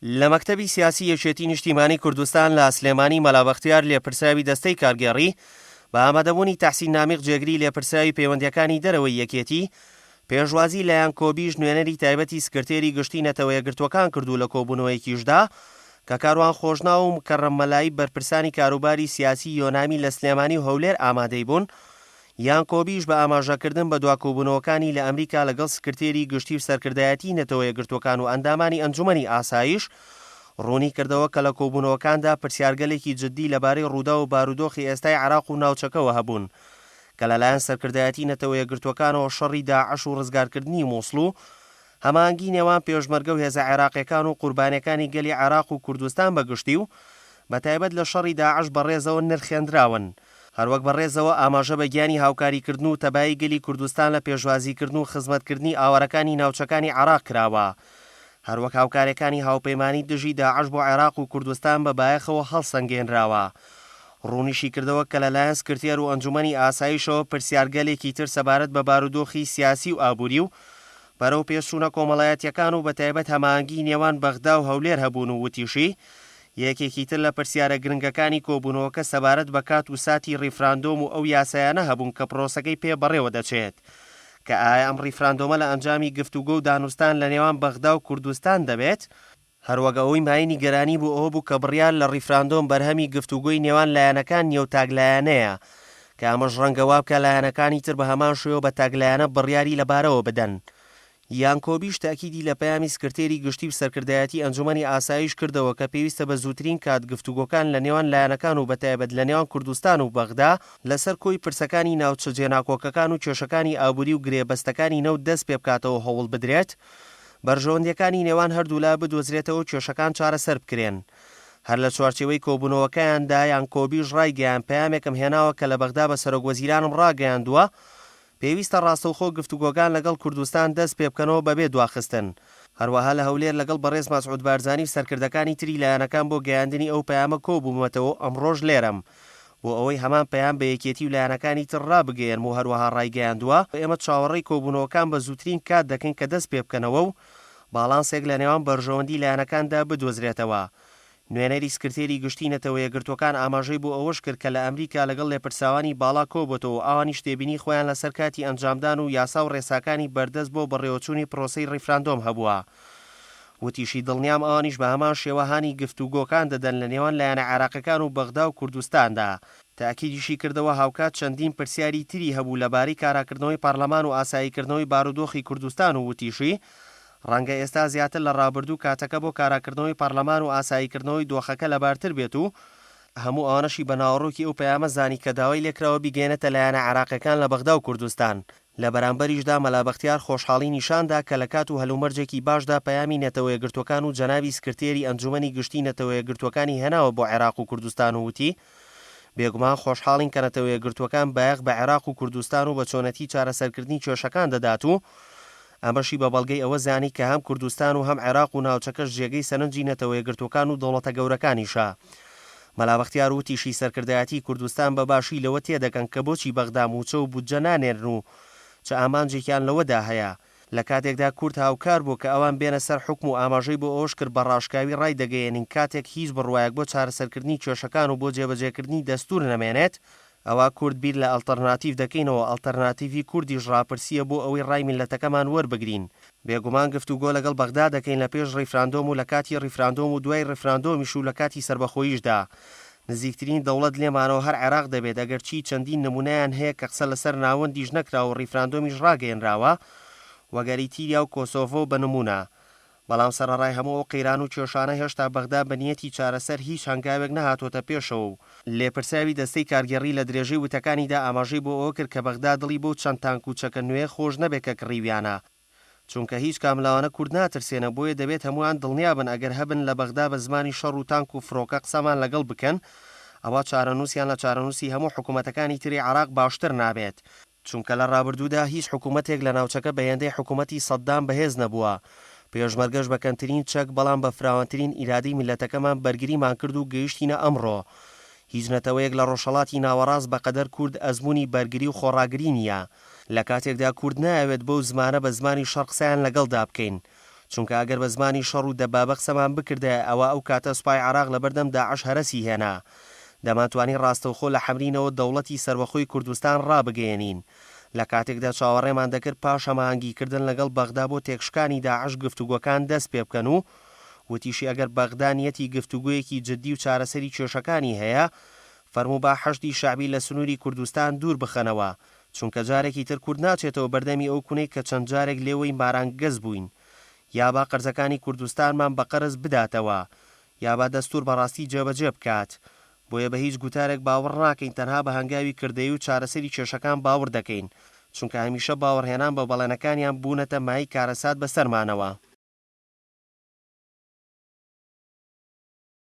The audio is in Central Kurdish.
لە مەکتەبی سیاسی یەکێتی نیشتیمانی کوردستان لە سلێمانی مەلابەختیار لێپرساوی دەستەی کارگێڕی بە ئامادەبوونی تەحسین نامیق جێگری لێپرساوی پەیوەندیەکانی دەرەوەی یەکێتی پێشوازی لایەن کۆبیش نوێنەری تایبەتی سکرتێری گشتی نەتەوە یەکگرتوەکان کردو لە کۆبوونەوەیەکیشدا کە کاروان خۆشنا و مکەڕەممەلایی بەرپرسانی کاروباری سیاسی یۆنامی لە سلێمانی و هەولێر ئامادەی بوون یان کۆبیش بە ئاماژەکردن بە دواکۆبوونەوەکانی لە ئەمریکا لەگەڵ سکرتێری گشتی و سەرکردایەتی نەتەوە یەکگرتوەکان و ئەندامانی ئەنجومەنی ئاسایش ڕوونی کردەوە کە لە کۆبوونەوەکاندا پرسیارگەلێکی جددی لەبارەی ڕوودا و بارودۆخی ئێستای عێراق و ناوچەکەوە هەبوون کە لەلایەن سەرکردایەتی نەتەوە یەکگرتوەکانەوە شەڕی داعش و ڕزگارکردنی مووسڵ و هەمانگی نێوان پێشمەرگە و هێزە عێراقیەکان و قوربانیەکانی گەلی عێراق و کوردستان بەگشتی و بەتایبەت لە شەڕی داعش بەڕێزەوە نرخێنراون هەروەک بەڕێزەوە ئاماژە بە گیانی هاوکاریکردن و تەبایی گەلی کوردستان لە پێشوازیکردن و خزمەتکردنی ئاوارەکانی ناوچەکانی عێراق کراوە هەروەک هاوکاریەکانی هاوپەیمانی دژی داعش بۆ عێراق و کوردستان بەبایەخەوە هەڵسەنگێنراوە ڕوونیشی کردەوە کە لەلایەن سکرتێر و ئەنجومەنی ئاسایشەوە پرسیارگەلێکی تر سەبارەت بە بارودۆخی سیاسی و ئابووری و بەرەو پێشچوونە کۆمەڵایەتیەکان و بەتایبەت هەماهەنگی نێوان بەغدا و هەولێر هەبوون و وتیشی یەکێکی تر لە پرسیارە گرنگەکانی کۆبوونەوەکە سەبارەت بە کات و ساتی ڕیفراندۆم و ئەو یاسایانە هەبوون کە پرۆسەکەی پێ بەڕێوە دەچێت کە ئایا ئەم ڕیفراندۆمە لە ئەنجامی گفتوگۆ و دانوستان لە نێوان بەغدا و کوردستان دەبێت هەروەک ئەوەی ماینی گەرانی بوو ئەوە بوو کە بڕیار لە ڕیفراندۆم بەرهەمی گفتوگۆی نێوان لایەنەکان نێو تاگلایەنەیە کە ئەمەش ڕەنگە وا بکە لایەنەکانی تر بە هەمان شێوە بە تاگلایەنە بڕیاری لەبارەوە بدەن یان کۆبیش تاکیدی لە پەیامی سکرتێری گشتی و سەرکردایەتی ئەنجومەنی ئاسایش کردەوە کە پێویستە بە زووترین کات گفتوگۆکان لە نێوان لایەنەکان و بەتایبەت لە نێوان کوردستان و بەغدا لەسەر کۆی پرسەکانی ناوچە جێناکۆکەکان و کێشەکانی ئابووری و گرێبەستەکانی نەوت دەست پێ بکاتەوە هەوڵ بدرێت بەرژەوەندیەکانی نێوان هەردوولا بدۆزرێتەوە کێشەکان چارەسەر بکرێن هەر لە چوارچێوەی کۆبوونەوەکەیاندا یان کۆبیش ڕایگەیان پەیامێکم هێناوە کە لە بەغدا بە سەرۆکوەزیرانم ڕاگەیاندووە پێویستە ڕاستەوخۆ گفتوگۆکان لەگەڵ کوردستان دەست پێ بکەنەوە بەبێ دواخستن هەروەها لە هەولێر لەگەڵ بەڕێز مەسعود بارزانی و سەرکردەکانی تری لایەنەکان بۆ گەیاندنی ئەو پەیامە کۆبوومەتەوە ئەمڕۆژ لێرەم بۆ ئەوەی هەمان پەیام بە یەکێتی و لایەنەکانی تر ڕابگەیەن و هەروەها ڕایگەیاندووە ئێمە چاوەڕێی کۆبوونەوەکان بە زووترین کات دەکەین کە دەست پێ بکەنەوە و باڵانسێک لە نێوان بەرژەوەندی لایەنەکاندا بدۆزرێتەوە نوێنەری سکرتێری گشتی نەتەوە یەکگرتوەکان ئاماژەی بۆ ئەوەش کرد کە لە ئەمریکا لەگەڵ لێپرساوانی باڵا کۆبێتەوە ئەوانی شتێبینی خۆیان لەسەر کاتی ئەنجامدان و یاسا و ڕێساکانی بەردەست بۆ بەڕێوەچوونی پرۆسەی ڕیفراندۆم هەبووە وتیشی دڵنیام ئەوانیش بە هەمان شێوەهانی گفتوگۆکان دەدەن لە نێوان لایەنە عێراقیەکان و بەغدا و کوردستاندا تاکیدیشی کردەوە هاوکات چەندین پرسیاری تری هەبوو لەبارەی کاراکردنەوەی پارلەمان و ئاساییکردنەوەی بارودۆخی کوردستان و وتیشی ڕەنگە ئێستا زیاتر لە ڕابردوو کاتەکە بۆ کاراکردنەوەی پەرلەمان و ئاساییکردنەوەی دۆخەکە لەبارتر بێت و هەموو ئەوانەشی بە ناوەڕۆکی ئەو پەیامە زانی کە داوای لێکراوە بیگەێنێتە لایەنە عێراقیەکان لە بەغدا و کوردستان لە بەرامبەریشدا مەلابەختیار خۆشحاڵی نیشاندا کە لە کات و هەلومەرجێکی باشدا پەیامی نەتەوە یەکگرتوەکان و جەنابی سکرتێری ئەنجومەنی گشتی نەتەوە یەکگرتوەکانی هێناوە بۆ عێراق و کوردستان و وتی بێگومان خۆشحاڵین کە نەتەوە یەکگرتوەکان بایەخ بە عێراق و کوردستان و بە چۆنەتی چارەسەرکردنی کێشەکان دەدات و ئەمەشی بە بەڵگەی ئەوە زانی کە هەم کوردستان و هەم عێراق و ناوچەکەش جێگەی سەرنجی نەتەوە یەکگرتوەکان و دەوڵەتە گەورەکانیشە مەلابەختیار وتیشی سەرکردایەتی کوردستان بە باشی لەوە تێدەکەن کە بۆچی بەغدا موچە و بودجە نانێرن و چه ئامانجێکیان لەوەدا هەیە لە کاتێکدا کورد هاوکار بوو کە ئەوان بێنە سەر حکم و ئاماژەی بۆ ئەوش کرد بە ڕاشکاوی ڕای دەگەیەنین کاتێک هیچ بڕوایەک بۆ چارەسەرکردنی کێشەکان و بۆ جێبەجێکردنی دەستور نەمێنێت ئەوە کورد بیر لە ئەڵتەرناتیڤ دەکەینەوە ئەڵتەرناتیڤی کوردیش ڕاپرسیە بۆ ئەوەی ڕای میلەتەکەمان وەربگرین بێگومان گفتوگۆ لەگەڵ بەغدا دەکەین لە پێش ڕیفراندۆم و لە کاتی ڕیفراندۆم و دوای ڕیفراندۆمیش و لە کاتی سربەخۆییشدا نزیکترین دەوڵەت لێمانەوە هەر عێراق دەبێت ئەگەرچی چەندین نمونەیان هەیە کە قسە لەسەر ناوەندیش نەکراوە و ڕیفراندۆمیش ڕاگەیەنراوە وەگەریتیریا و کۆسۆڤۆ بە نمونە بەڵام سەرەڕای هەموو ئەو قەیران و کێشانە هێشتا بەغدا بەنیەتی چارەسەر هیچ هەنگاوێک نەهاتۆتە پێشەوە و لێپرساوی دەستەی کارگێڕی لە درێژەی وتەکانیدا ئاماژەی بۆ ئەوە کرد کە بەغدا دڵی بۆ چەند تانک و چەکە نوێ خۆش نەبێت کە کڕیویانە چونکە هیچ کاملاوانە کورد ناترسێنە بۆیە دەبێت هەمووان دڵنیابن ئەگەر هەبن لە بەغدا بە زمانی شەڕ و تانک و فڕۆکە قسەمان لەگەڵ بکەن ئەوە چارەنووسیان لە چارەنووسی هەموو حکوومەتەکانی تری عێراق باشتر نابێت چونکە لە ڕابردوودا هیچ حکوومەتێک لە ناوچەکە بە هێندەی حکوومەتی سەددام بەهێز نەبووە پێشمەرگەش بەکەمترین چەک بەڵام بە فراوانترین ئیرادەی میلەتەکەمان بەرگریمان کرد و گەیشتینە ئەمڕۆ هیچ نەتەوەیەک لە ڕۆژهەڵاتی ناوەڕاست بەقەدەر کورد ئەزموونی بەرگری و خۆڕاگری نییە لە کاتێکدا کورد نایەوێت بەو زمانە بە زمانی شەڕ قسەیان لەگەڵدا بکەین چونکە ئەگەر بە زمانی شەڕ و دەبابە قسەمان بکردە ئەوە ئەو کاتە سوپای عراق لە بەردەم داعش هەرەسی هێنا دەمانتوانی ڕاستەوخۆ لە حەمرینەوە دەوڵەتی سەربەخۆی کوردستان ڕابگەێنین لە کاتێکدا چاوەڕێمان دەکرد پاش هەماهەنگیکردن لەگەڵ بەغدا بۆ تێکشکانی داعش گفتوگۆکان دەست پێ بکەن و وتیشی ئەگەر بەغدا نیەتی گفتوگویەکی جددی و چارەسەری کێشەکانی هەیە فەرموو با حەشدی شعبی لە سنووری کوردستان دوور بخەنەوە چونکە جارێکی تر کورد ناچێتەوە بەردەمی ئەو کونەی کە چەند جارێک لێوەی مارانگەز بووین یا با قەرزەکانی کوردستانمان بە قەرز بداتەوە یا با دەستور بەڕاستی جێبەجێ بکات بۆیە بە هیچ گوتارێک باوەڕ ناکەین تەنها بە هەنگاوی کردەی و چارەسەری کێشەکان باوەڕ دەکەین چونکە هەمیشە باوەڕهێنان بە بەڵێنەکانیان بوونەتە مای کارەسات بەسەرمانەوە